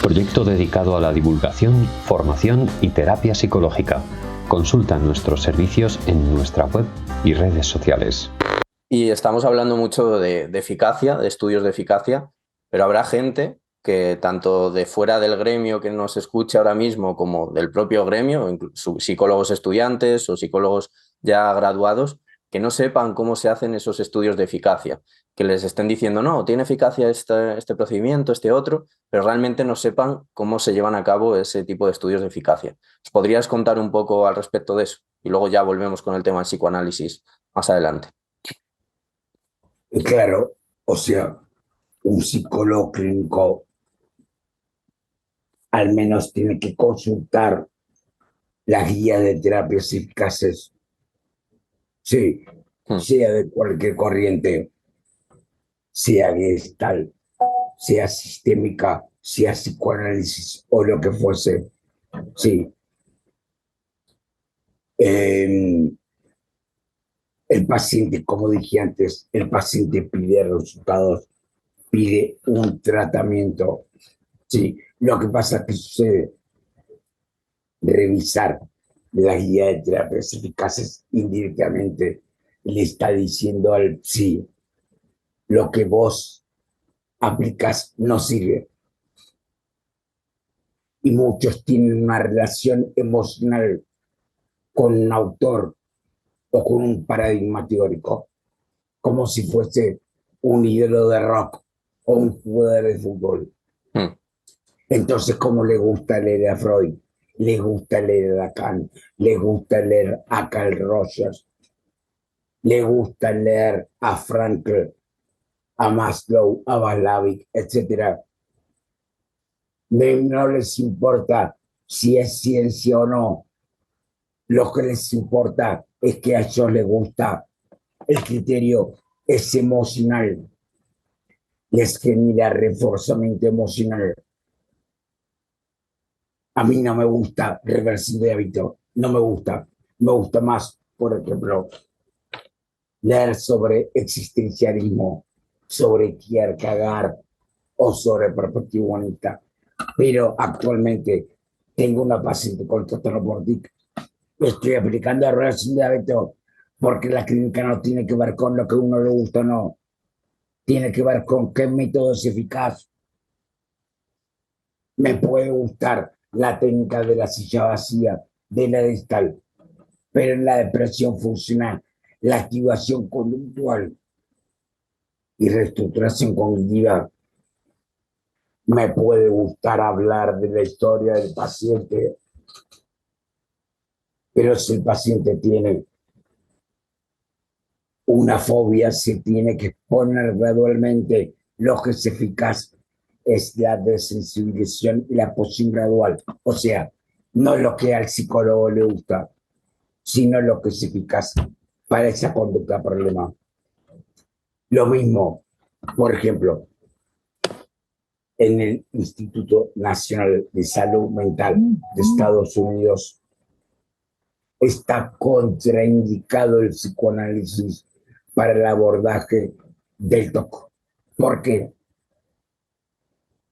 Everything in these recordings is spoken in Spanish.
proyecto dedicado a la divulgación, formación y terapia psicológica. Consulta nuestros servicios en nuestra web y redes sociales. Y estamos hablando mucho de eficacia, de estudios de eficacia, pero habrá gente que tanto de fuera del gremio que nos escucha ahora mismo como del propio gremio, incluso psicólogos estudiantes o psicólogos ya graduados, que no sepan cómo se hacen esos estudios de eficacia, que les estén diciendo, no, tiene eficacia este procedimiento, este otro, pero realmente no sepan cómo se llevan a cabo ese tipo de estudios de eficacia. ¿Os podrías contar un poco al respecto de eso? Y luego ya volvemos con el tema del psicoanálisis más adelante. Claro, o sea, un psicólogo clínico al menos tiene que consultar la guía de terapias eficaces, sí, sea de cualquier corriente, sea gestal, sea sistémica, sea psicoanálisis o lo que fuese, sí. El paciente, como dije antes, el paciente pide resultados, pide un tratamiento, sí. Lo que pasa que sucede, revisar la guía de terapias eficaces indirectamente le está diciendo al sí, lo que vos aplicas no sirve. Y muchos tienen una relación emocional con un autor o con un paradigma teórico, como si fuese un ídolo de rock o un jugador de fútbol. Entonces, como le gusta leer a Freud, le gusta leer a Lacan, le gusta leer a Carl Rogers, le gusta leer a Frankl, a Maslow, a Walavik, etc. No les importa si es ciencia o no. Lo que les importa es que a ellos les gusta. El criterio es emocional. Les genera reforzamiento emocional. A mí no me gusta reversión de hábito. No me gusta. Me gusta más, por ejemplo, leer sobre existencialismo, sobre Kierkegaard o sobre perspectiva humanista. Pero actualmente tengo una paciente con trastorno por TIC. Estoy aplicando reversión de hábito porque la clínica no tiene que ver con lo que a uno le gusta o no. Tiene que ver con qué método es eficaz. Me puede gustar la técnica de la silla vacía, de la distal, pero en la depresión funcional, la activación conductual y reestructuración cognitiva, me puede gustar hablar de la historia del paciente, pero si el paciente tiene una fobia, se tiene que exponer gradualmente. Lo que es eficaz es la desensibilización y la posición gradual. O sea, no lo que al psicólogo le gusta, sino lo que es eficaz para esa conducta problema. Lo mismo, por ejemplo, en el Instituto Nacional de Salud Mental de Estados Unidos está contraindicado el psicoanálisis para el abordaje del TOC. ¿Por qué?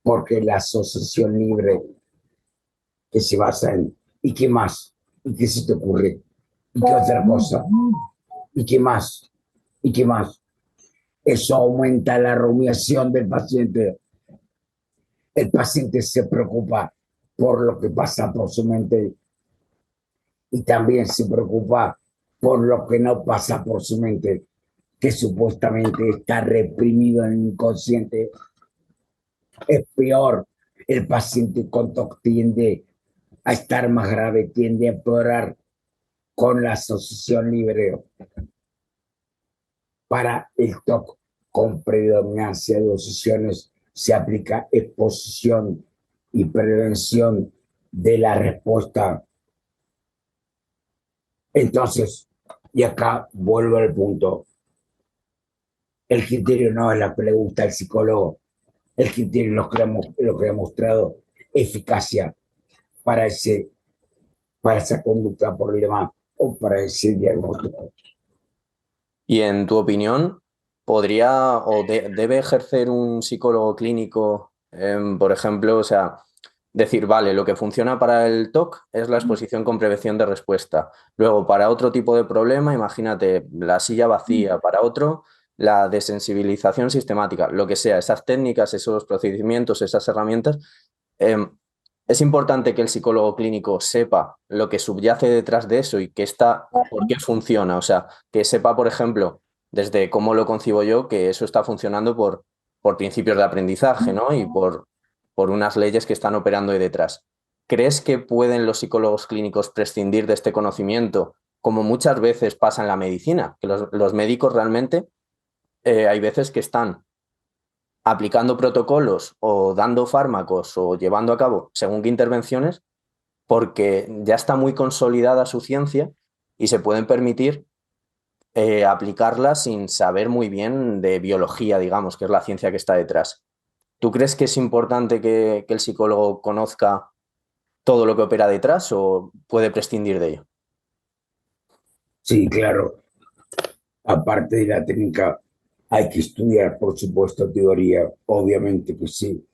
Porque la asociación libre que se basa en ¿y qué más? ¿Y qué se te ocurre? ¿Y qué otra cosa? ¿Y qué más? ¿Y qué más? Eso aumenta la rumiación del paciente. El paciente se preocupa por lo que pasa por su mente y también se preocupa por lo que no pasa por su mente, que supuestamente está reprimido en el inconsciente. Es peor, el paciente con TOC tiende a estar más grave, tiende a empeorar con la asociación libre. Para el TOC con predominancia de asociaciones se aplica exposición y prevención de la respuesta. Entonces, y acá vuelvo al punto, el criterio no es la que le gusta al psicólogo, el criterio es lo que ha mostrado eficacia para esa conducta problema o para ese diagnóstico. Y en tu opinión, ¿podría o debe ejercer un psicólogo clínico, por ejemplo, o sea, decir, vale, lo que funciona para el TOC es la exposición con prevención de respuesta. Luego, para otro tipo de problema, imagínate la silla vacía, para otro, la desensibilización sistemática, lo que sea, esas técnicas, esos procedimientos, esas herramientas. Es importante que el psicólogo clínico sepa lo que subyace detrás de eso y que por qué funciona. O sea, que sepa, por ejemplo, desde cómo lo concibo yo, que eso está funcionando por principios de aprendizaje, ¿no? Y por unas leyes que están operando ahí detrás. ¿Crees que pueden los psicólogos clínicos prescindir de este conocimiento, como muchas veces pasa en la medicina? Que los médicos realmente hay veces que están aplicando protocolos o dando fármacos o llevando a cabo según qué intervenciones porque ya está muy consolidada su ciencia y se pueden permitir aplicarla sin saber muy bien de biología, digamos, que es la ciencia que está detrás. ¿Tú crees que es importante que el psicólogo conozca todo lo que opera detrás o puede prescindir de ello? Sí, claro. Aparte de la técnica, hay que estudiar, por supuesto, teoría, obviamente que sí.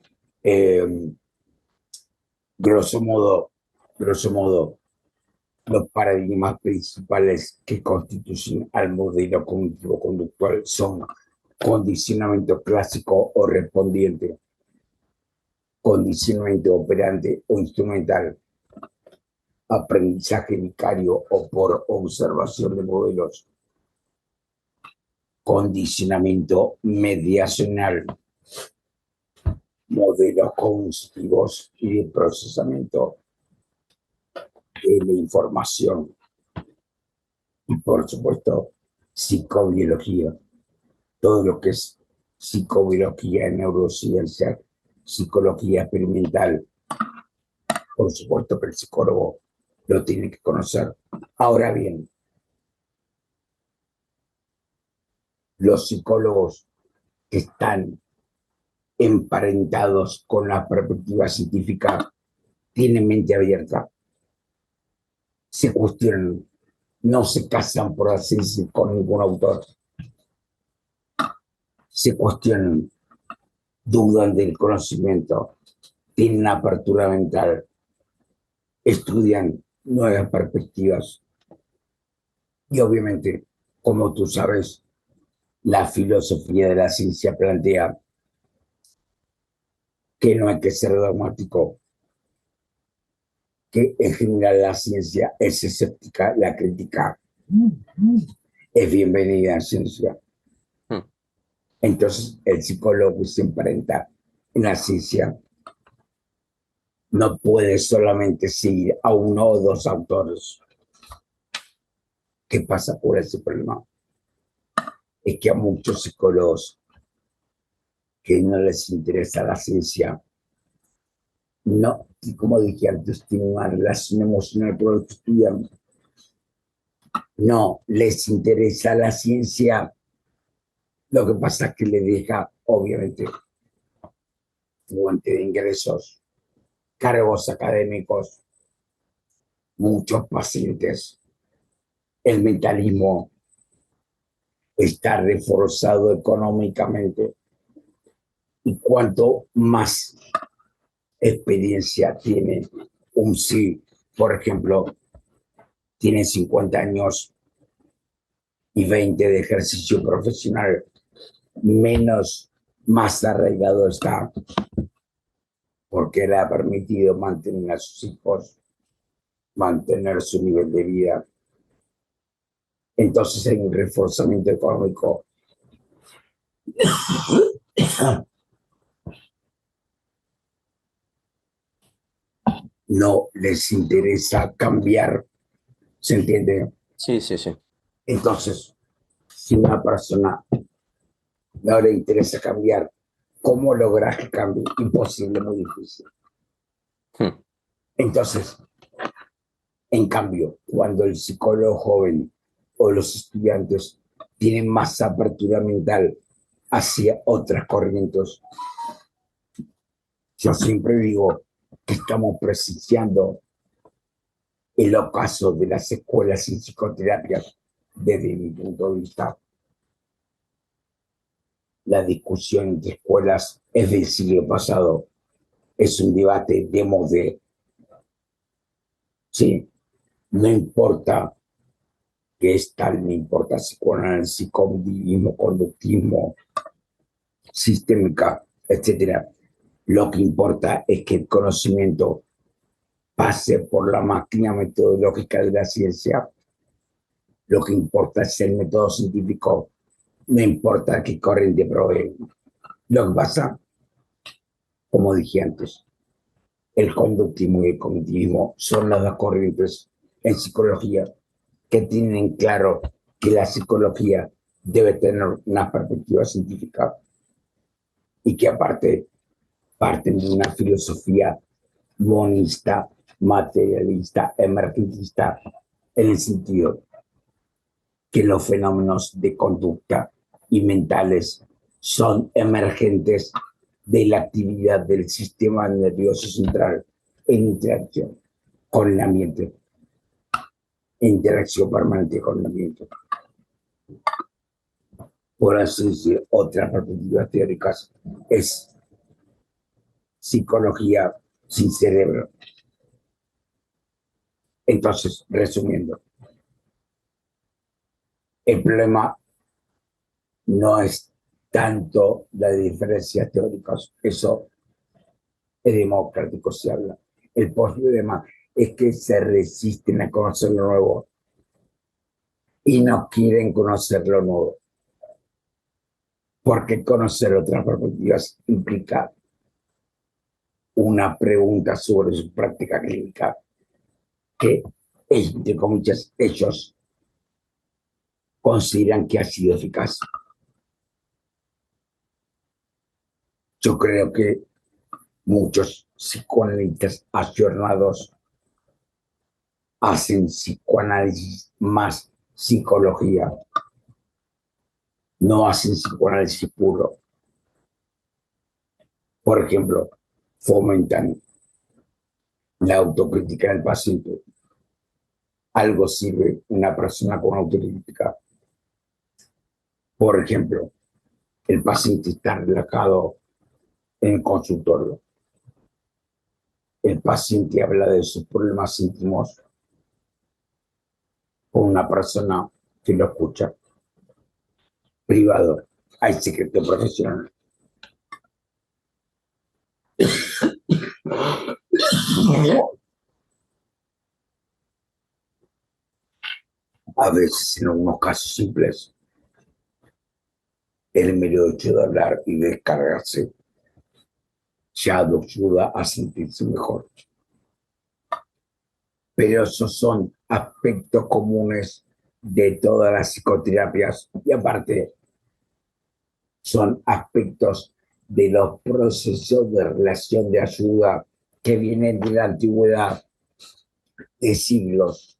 Eh, grosso modo, los paradigmas principales que constituyen al modelo cognitivo-conductual son condicionamiento clásico o respondiente, condicionamiento operante o instrumental, aprendizaje vicario o por observación de modelos, condicionamiento mediacional, modelos cognitivos y de procesamiento de la información y, por supuesto, psicobiología, todo lo que es psicobiología, neurociencia, psicología experimental. Por supuesto que el psicólogo lo tiene que conocer. Ahora bien, los psicólogos que están emparentados con la perspectiva científica tienen mente abierta, se cuestionan, no se casan por así decir con ningún autor, se cuestionan, dudan del conocimiento, tienen apertura mental, estudian nuevas perspectivas y obviamente, como tú sabes, la filosofía de la ciencia plantea que no hay que ser dogmático, que en general la ciencia es escéptica, la crítica es bienvenida en ciencia. Entonces, el psicólogo que se emparenta en la ciencia no puede solamente seguir a uno o dos autores. ¿Qué pasa por ese problema? Es que a muchos psicólogos que no les interesa la ciencia, no, y como dije antes, tienen una relación emocional con lo que estudian. No les interesa la ciencia. Lo que pasa es que le deja, obviamente, fuente de ingresos, cargos académicos, muchos pacientes. El mentalismo está reforzado económicamente y cuanto más experiencia tiene un sí, por ejemplo, tiene 50 años y 20 de ejercicio profesional, menos más arraigado está porque le ha permitido mantener a sus hijos, mantener su nivel de vida. Entonces hay un reforzamiento económico. No les interesa cambiar, ¿se entiende? Sí, sí, sí. Entonces, si una persona no le interesa cambiar, ¿cómo lograr que cambie? Imposible, muy difícil. Entonces, en cambio, cuando el psicólogo joven o los estudiantes tienen más apertura mental hacia otras corrientes, yo siempre digo que estamos presenciando el ocaso de las escuelas en psicoterapia desde mi punto de vista. La discusión entre escuelas es del siglo pasado. es un debate de modé. Sí, no importa que es tal, no importa psicoanálisis, cognitivismo, conductismo, sistémica, etcétera. Lo que importa es que el conocimiento pase por la máquina metodológica de la ciencia. Lo que importa es el método científico, no importa qué corriente provee. Lo que pasa, como dije antes, el conductismo y el cognitivismo son las dos corrientes en psicología que tienen claro que la psicología debe tener una perspectiva científica y que aparte parten de una filosofía monista, materialista, emergentista, en el sentido que los fenómenos de conducta y mentales son emergentes de la actividad del sistema nervioso central en interacción con el ambiente, en interacción permanente con el ambiente. Por así decir, otra perspectiva teórica es psicología sin cerebro. Entonces, resumiendo, el problema no es tanto la diferencia teórica, eso es democrático, se habla. El problema es que se resisten a conocer lo nuevo y no quieren conocer lo nuevo. Porque conocer otras perspectivas implica una pregunta sobre su práctica clínica que, entre comillas, ellos consideran que ha sido eficaz. Yo creo que muchos psicoanalistas ayornados hacen psicoanálisis más psicología, no hacen psicoanálisis puro. Por ejemplo, fomentan la autocrítica del paciente. Algo sirve una persona con autocrítica. Por ejemplo, el paciente está relajado en el consultorio. El paciente habla de sus problemas íntimos con una persona que lo escucha. Privado, hay secreto profesional. A veces, en algunos casos simples, el mero hecho de hablar y descargarse ya lo ayuda a sentirse mejor. Pero esos son aspectos comunes de todas las psicoterapias y aparte son aspectos de los procesos de relación de ayuda que vienen de la antigüedad, de siglos.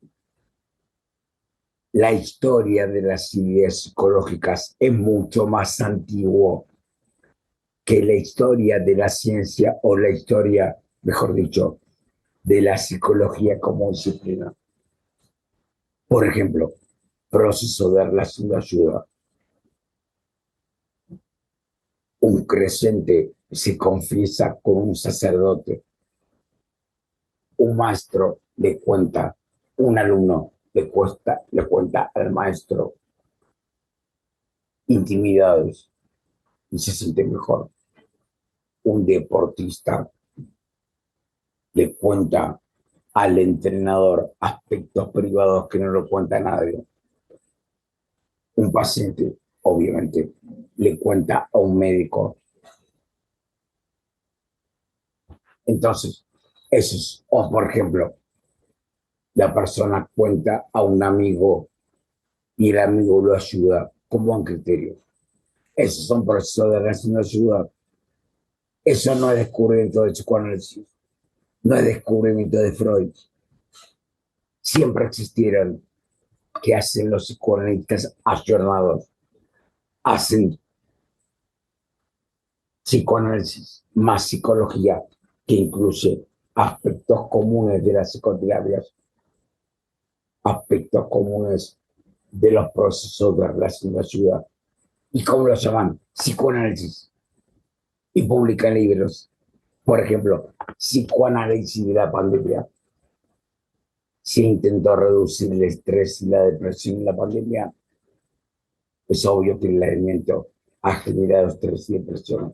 La historia de las ideas psicológicas es mucho más antiguo que la historia de la ciencia o la historia, mejor dicho, de la psicología como disciplina. Por ejemplo, proceso de relación de ayuda. Un creyente se confiesa con un sacerdote. Un maestro le cuenta, un alumno le cuenta al maestro intimidades y se siente mejor. Un deportista le cuenta al entrenador aspectos privados que no lo cuenta nadie. Un paciente, obviamente, le cuenta a un médico. Entonces, eso es, o por ejemplo, la persona cuenta a un amigo y el amigo lo ayuda con buen criterio. Esos son procesos de relación de ayuda. Eso no es descubrimiento de psicoanálisis, no es descubrimiento de Freud. Siempre existieron. ¿Qué hacen los psicoanalistas ayornados? Hacen psicoanálisis más psicología, que incluye aspectos comunes de las psicoterapias, aspectos comunes de los procesos de relación de ayuda. ¿Y cómo lo llaman? Psicoanálisis. Y publican libros Por ejemplo, psicoanálisis de la pandemia. Se intentó reducir el estrés y la depresión en la pandemia. Es obvio que el aislamiento ha generado estrés y depresión.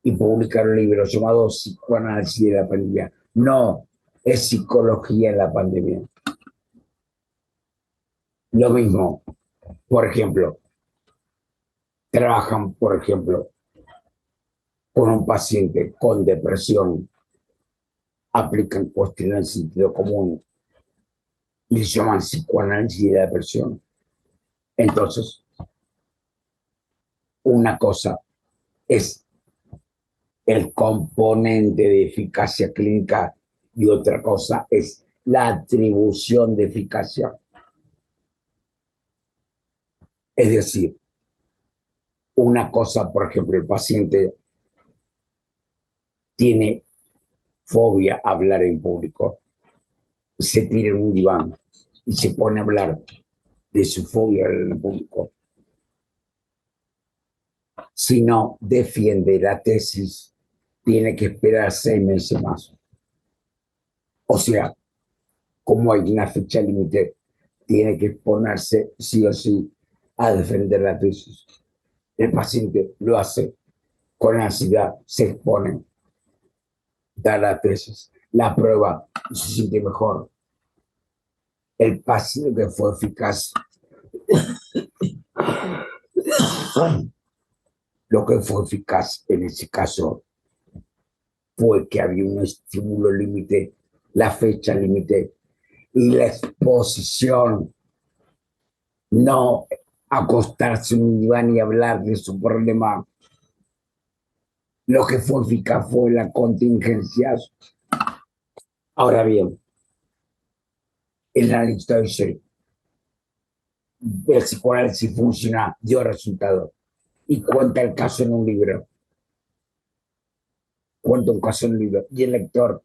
Y publicaron un libro llamado Psicoanálisis de la pandemia. No, es psicología en la pandemia. Lo mismo, por ejemplo, trabajan, por ejemplo, con un paciente con depresión, aplican cuestiones del sentido común y le llaman psicoanálisis de la depresión. Entonces, una cosa es el componente de eficacia clínica y otra cosa es la atribución de eficacia. Es decir, una cosa, por ejemplo, el paciente tiene fobia a hablar en público, se tira en un diván y se pone a hablar de su fobia en público. Si no defiende la tesis, tiene que esperar 6 meses más. O sea, como hay una fecha límite, tiene que exponerse sí o sí a defender la tesis. El paciente lo hace con ansiedad, se expone, da la tesis, la prueba y se siente mejor. El paciente que fue eficaz, lo que fue eficaz en ese caso fue que había un estímulo límite, la fecha límite y la exposición, no acostarse en un diván y hablar de su problema. Lo que fue eficaz fue la contingencia. Ahora bien, el analista dice, el psicoanálisis funciona, dio resultado y cuenta el caso en un libro. Cuenta un caso en un libro y el lector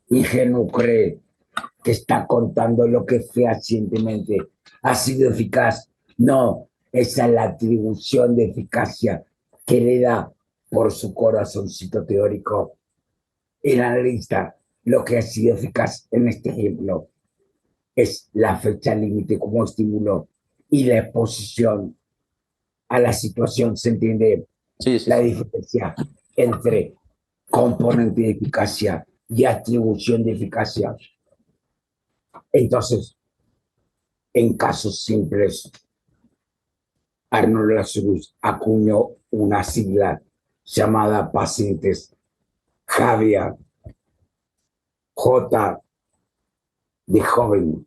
ingenuo cree que está contando lo que fehacientemente ha sido eficaz. No, esa es la atribución de eficacia que le da por su corazoncito teórico el analista. Lo que ha sido eficaz en este ejemplo es la fecha límite como estímulo y la exposición a la situación. ¿Se entiende? Sí, sí, La sí. diferencia entre componente de eficacia y atribución de eficacia. Entonces, en casos simples, Arnold Lazarus acuñó una sigla llamada pacientes Javier, J de joven,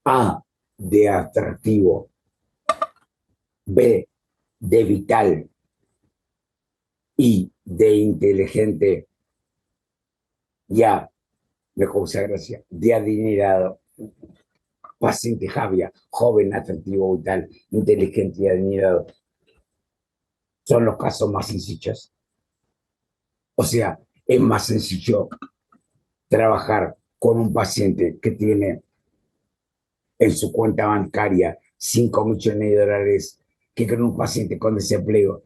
A de atractivo, B de vital y de inteligente, ya, me causa gracia, de adinerado. Paciente Javier, joven, atractivo, vital, inteligente y adinerado. Son los casos más sencillos. O sea, es más sencillo trabajar con un paciente que tiene en su cuenta bancaria 5 millones de dólares que con un paciente con desempleo.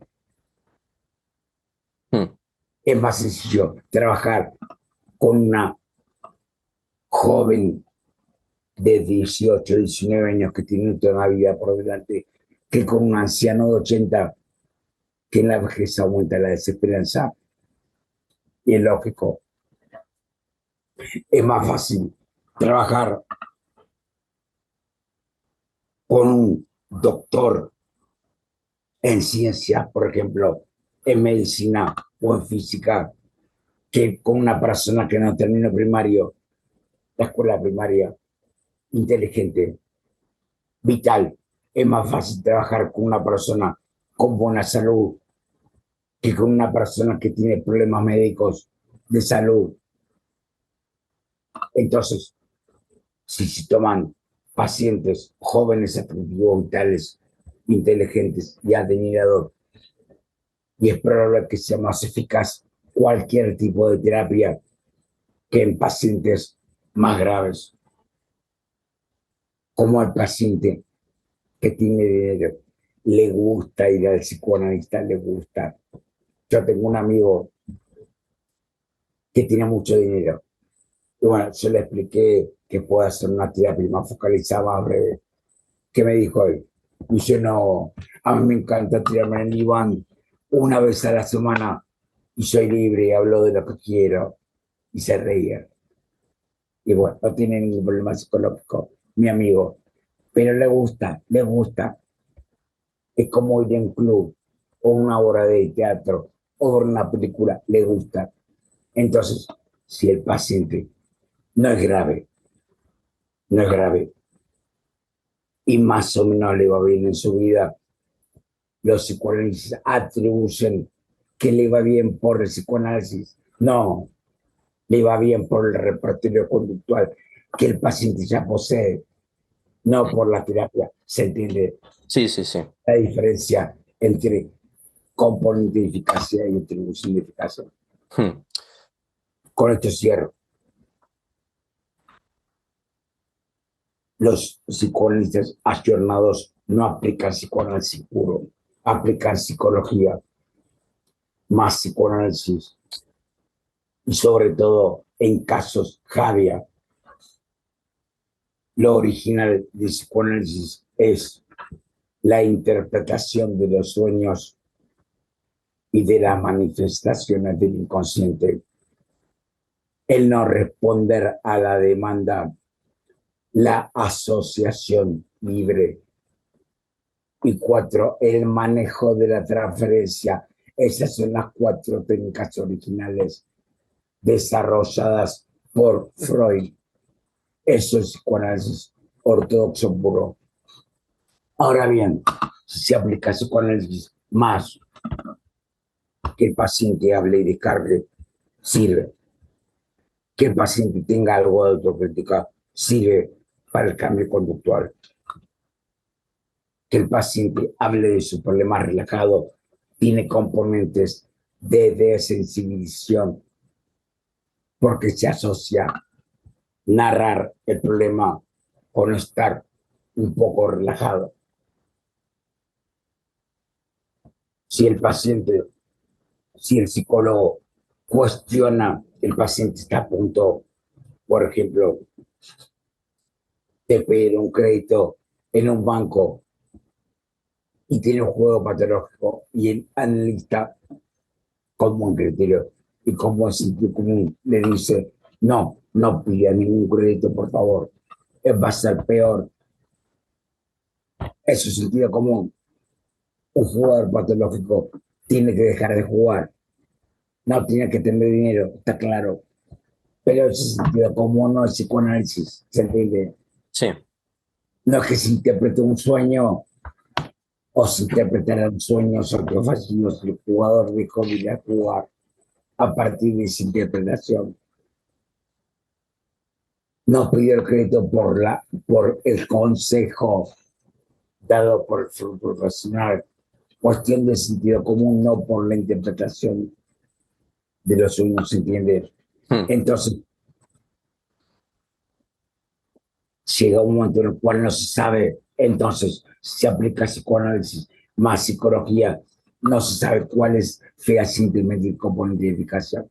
Es más sencillo trabajar con una joven de 18, 19 años que tiene toda una vida por delante que con un anciano de 80 que en la vejez aumenta la desesperanza. Y es lógico. Es más fácil trabajar con un doctor en ciencias, por ejemplo, en medicina o en física, que con una persona que no terminó primario, la escuela primaria, inteligente, vital. Es más fácil trabajar con una persona con buena salud que con una persona que tiene problemas médicos de salud. Entonces, si se toman pacientes jóvenes, atractivos, vitales, inteligentes y adinerados, y es probable que sea más eficaz cualquier tipo de terapia que en pacientes más graves, como el paciente que tiene dinero, le gusta ir al psicoanalista, le gusta. Yo tengo un amigo que tiene mucho dinero. Y bueno, yo le expliqué que puedo hacer una terapia más focalizada, más breve. ¿Qué me dijo él? Y yo no, a mí me encanta tirarme en el diván una vez a la semana y soy libre y hablo de lo que quiero. Y se reía. Y bueno, no tiene ningún problema psicológico, mi amigo. Pero le gusta, le gusta. Es como ir a un club o una obra de teatro o ver una película, le gusta. Entonces, si el paciente no es grave, no es grave, y más o menos le va bien en su vida, los psicoanalistas atribuyen que le va bien por el psicoanálisis. No, le va bien por el repertorio conductual que el paciente ya posee, no por la terapia. ¿Se entiende Sí, sí, sí. la diferencia entre componente de eficacia y atribución de eficacia? Hmm. Con esto cierro. Los psicoanalistas ayornados no aplican psicoanálisis puro, aplican psicología, más psicoanálisis, y sobre todo en casos Javia, lo original de psicoanálisis es la interpretación de los sueños y de las manifestaciones del inconsciente, el no responder a la demanda, la asociación libre. Y 4, el manejo de la transferencia. Esas son las 4 técnicas originales desarrolladas por Freud. Eso es psicoanálisis ortodoxo puro. Ahora bien, si se aplica psicoanálisis más que el paciente hable y descargue, sirve. Que el paciente tenga algo de autocrítica, sirve para el cambio conductual. Que el paciente hable de su problema relajado, tiene componentes de desensibilización, porque se asocia narrar el problema con estar un poco relajado. Si el paciente, si el psicólogo cuestiona, el paciente está a punto, por ejemplo, de pedir un crédito en un banco y tiene un juego patológico y el analista, con buen criterio y con buen sentido común, le dice: no, no pida ningún crédito, por favor, va a ser peor. Eso es sentido común. Un jugador patológico tiene que dejar de jugar, no tiene que tener dinero, está claro. Pero ese sentido común no es psicoanálisis, ¿se entiende? Sí. No es que se interprete un sueño o se interpretara un sueño sacrificio si el jugador dejó de ir a jugar a partir de esa interpretación. No pidió el crédito por el consejo dado por el profesional, cuestión de sentido común, no por la interpretación de los sueños, ¿se entiende? Entonces, llega un momento en el cual no se sabe, entonces se aplica psicoanálisis más psicología, no se sabe cuál es fehacientemente el componente de eficacia.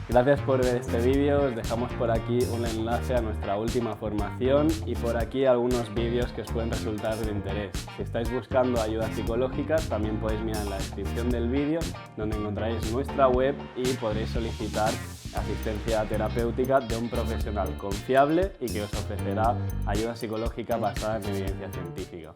Gracias por ver este vídeo, os dejamos por aquí un enlace a nuestra última formación y por aquí algunos vídeos que os pueden resultar de interés. Si estáis buscando ayuda psicológica, también podéis mirar en la descripción del vídeo, donde encontraréis nuestra web y podréis solicitar asistencia terapéutica de un profesional confiable y que os ofrecerá ayuda psicológica basada en evidencia científica.